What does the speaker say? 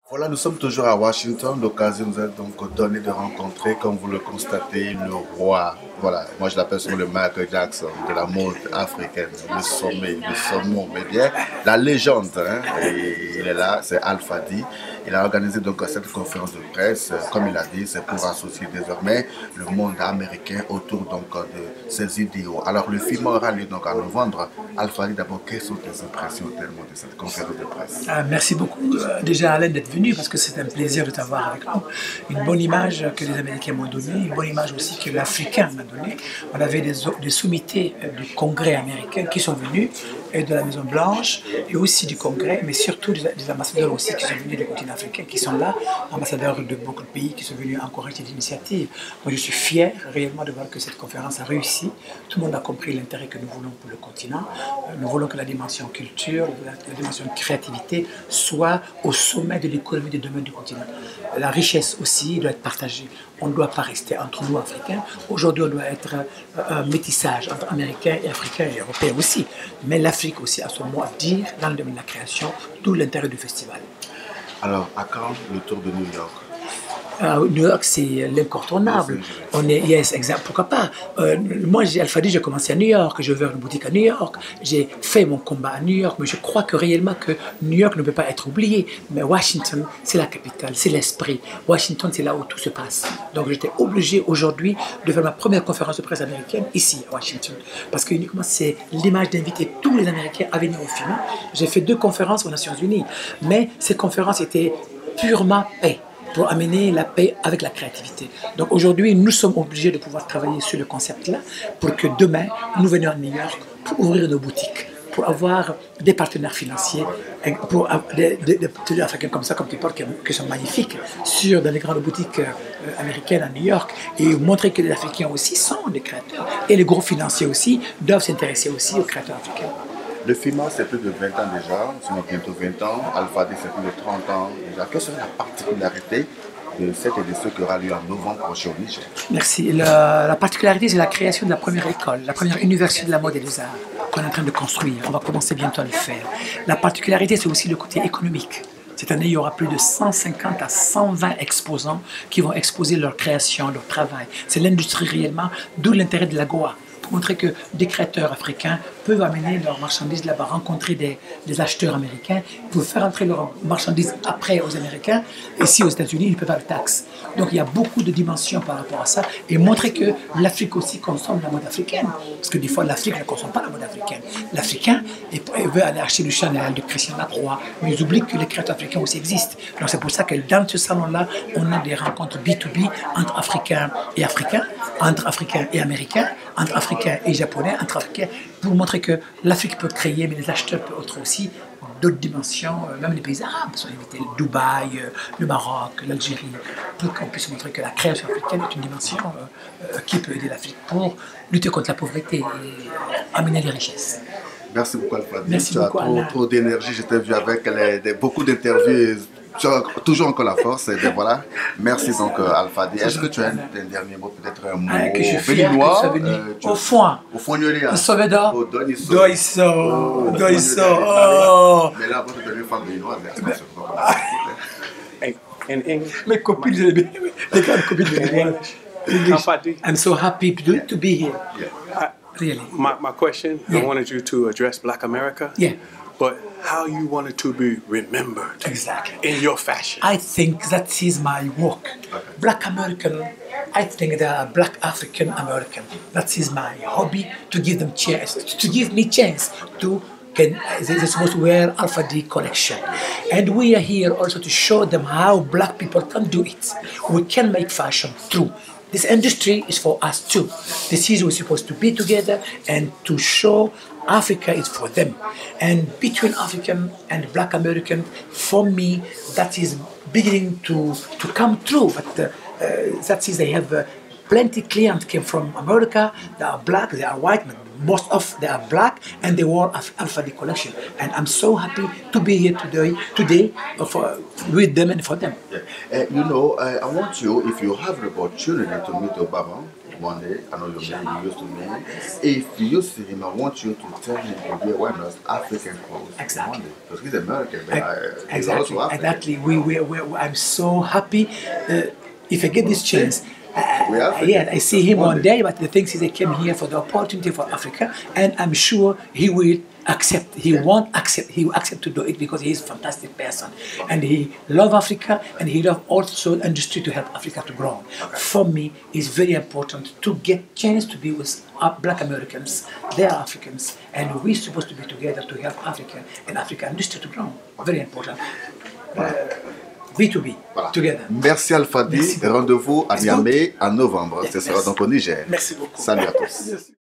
Voilà, nous sommes toujours à Washington. L'occasion nous a donc donné de rencontrer, comme vous le constatez, le roi. Voilà, moi je l'appelle souvent le Michael Jackson de la mode africaine, le sommet, le saumon, mais bien la légende. Hein, et il est là, c'est Alpha D. Il a organisé donc cette conférence de presse, comme il a dit, c'est pour associer désormais le monde américain autour donc de ses idéaux. Alors le film aura lieu donc en novembre. Alpha D, d'abord, quelles sont tes impressions tellement de cette conférence de presse? Merci beaucoup déjà Alain d'être venu parce que c'est un plaisir de t'avoir avec nous. Une bonne image que les Américains m'ont donnée, une bonne image aussi que l'Africain m'a donnée. On avait des sommités du Congrès américain qui sont venus et de la Maison Blanche et aussi du Congrès, mais surtout des ambassadeurs aussi qui sont venus du continent africain, qui sont là, ambassadeurs de beaucoup de pays qui sont venus encourager l'initiative. Moi je suis fier réellement de voir que cette conférence a réussi. Tout le monde a compris l'intérêt que nous voulons pour le continent. Nous voulons que la dimension culture, la dimension créativité soit au sommet de l'économie des domaines du continent. La richesse aussi doit être partagée. On ne doit pas rester entre nous, Africains. Aujourd'hui, on doit être un métissage entre Américains et Africains et Européens aussi. Mais l'Afrique aussi a son mot à dire dans le domaine de la création, d'où l'intérêt du festival. Alors, à quand le tour de New York? New York, c'est l'incontournable. On est, yes, exact. Pourquoi pas? Moi, Alpha D, j'ai commencé à New York, j'ai ouvert une boutique à New York, j'ai fait mon combat à New York, mais je crois que réellement que New York ne peut pas être oublié. Mais Washington, c'est la capitale, c'est l'esprit. Washington, c'est là où tout se passe. Donc, j'étais obligé aujourd'hui de faire ma première conférence de presse américaine ici, à Washington. Parce que uniquement, c'est l'image d'inviter tous les Américains à venir au film. J'ai fait 2 conférences aux Nations Unies, mais ces conférences étaient purement paix, pour amener la paix avec la créativité. Donc aujourd'hui, nous sommes obligés de pouvoir travailler sur le concept-là pour que demain, nous venions à New York pour ouvrir nos boutiques, pour avoir des partenaires financiers, pour des Africains comme ça, comme tu parles, qui sont magnifiques, dans les grandes boutiques américaines à New York, et montrer que les Africains aussi sont des créateurs. Et les gros financiers aussi doivent s'intéresser aussi aux créateurs africains. Le FIMA, c'est plus de 20 ans déjà, c'est bientôt 20 ans. Alpha D, c'est plus de 30 ans déjà. Quelle serait la particularité de cette édition qui aura lieu en novembre prochain au Niger? Merci. La particularité, c'est la création de la première école, la première université de la mode et des arts qu'on est en train de construire. On va commencer bientôt à le faire. La particularité, c'est aussi le côté économique. Cette année, il y aura plus de 150 à 120 exposants qui vont exposer leur création, leur travail. C'est l'industrie réellement, d'où l'intérêt de la Goa, pour montrer que des créateurs africains peuvent amener leurs marchandises là-bas, rencontrer des acheteurs américains, pour faire entrer leurs marchandises après aux Américains. Ici, aux États-Unis, ils ne paient pas de taxes. Donc, il y a beaucoup de dimensions par rapport à ça. Et montrer que l'Afrique aussi consomme la mode africaine. Parce que des fois, l'Afrique ne consomme pas la mode africaine. L'Africain veut aller acheter du Chanel, de Christian Lacroix, mais ils oublient que les créateurs africains aussi existent. Donc, c'est pour ça que dans ce salon-là, on a des rencontres B2B entre Africains et Africains, entre Africains et Américains, entre Africains et Japonais, entre Africains, pour montrer que l'Afrique peut créer, mais les acheteurs peuvent être aussi d'autres dimensions, même les pays arabes sont invités, le Dubaï, le Maroc, l'Algérie, pour qu'on puisse montrer que la création africaine est une dimension qui peut aider l'Afrique pour lutter contre la pauvreté et amener les richesses. Merci beaucoup, Alpha D. Merci Tu as beaucoup, trop d'énergie. Je t'ai vu avec beaucoup d'interviews. Tu as toujours encore la force. Et bien voilà. Merci donc, Alpha D. Est-ce que tu as un dernier mot, peut-être un mot que je suis fier que tu sois venu au fond. Au fond, Nyolia. Sauvedo. Au Doniso. Doiso. Mais là, votre dernière femme béninoise. In English. Mes copines, les grandes copines béninoises. I'm so happy to be here. Yeah. Really. My question, Yeah. I wanted you to address Black America. Yeah. But how you wanted to be remembered Exactly. in your fashion. I think that is my work. Black American, I think they are Black African American. That is my hobby, to give them chance, to give me chance to they're supposed to wear Alpha D collection. And we are here also to show them how Black people can do it. We can make fashion through. This industry is for us too. This is we're supposed to be together and to show Africa is for them. And between African and Black American, for me, that is beginning to come true. But that is, they have plenty clients came from America. They are Black, they are white, but most of they are Black, and they wore Alpha D collection. And I'm so happy to be here today with them and for them. Yeah. I want you, if you have the opportunity to meet Obama, one day. I know your man, you used to me. If you see him, I want you to tell him to be awareness African clothes. Exactly. One day. Because he's American, but he's Exactly. also African. Exactly. I'm so happy. If I get this chance, I see him one day, but the thing is, he came here for the opportunity for Africa, and I'm sure he will accept. He will accept to do it because he is a fantastic person, and he loves Africa, and he loves also industry to help Africa to grow. For me, it's very important to get chance to be with Black Americans. They are Africans, and we're supposed to be together to help Africa and African industry to grow. Very important. B2B, Voilà. together. Merci Alfadi. Rendez-vous à Niamey en novembre. Ce sera donc au Niger. Merci beaucoup. Salut à tous.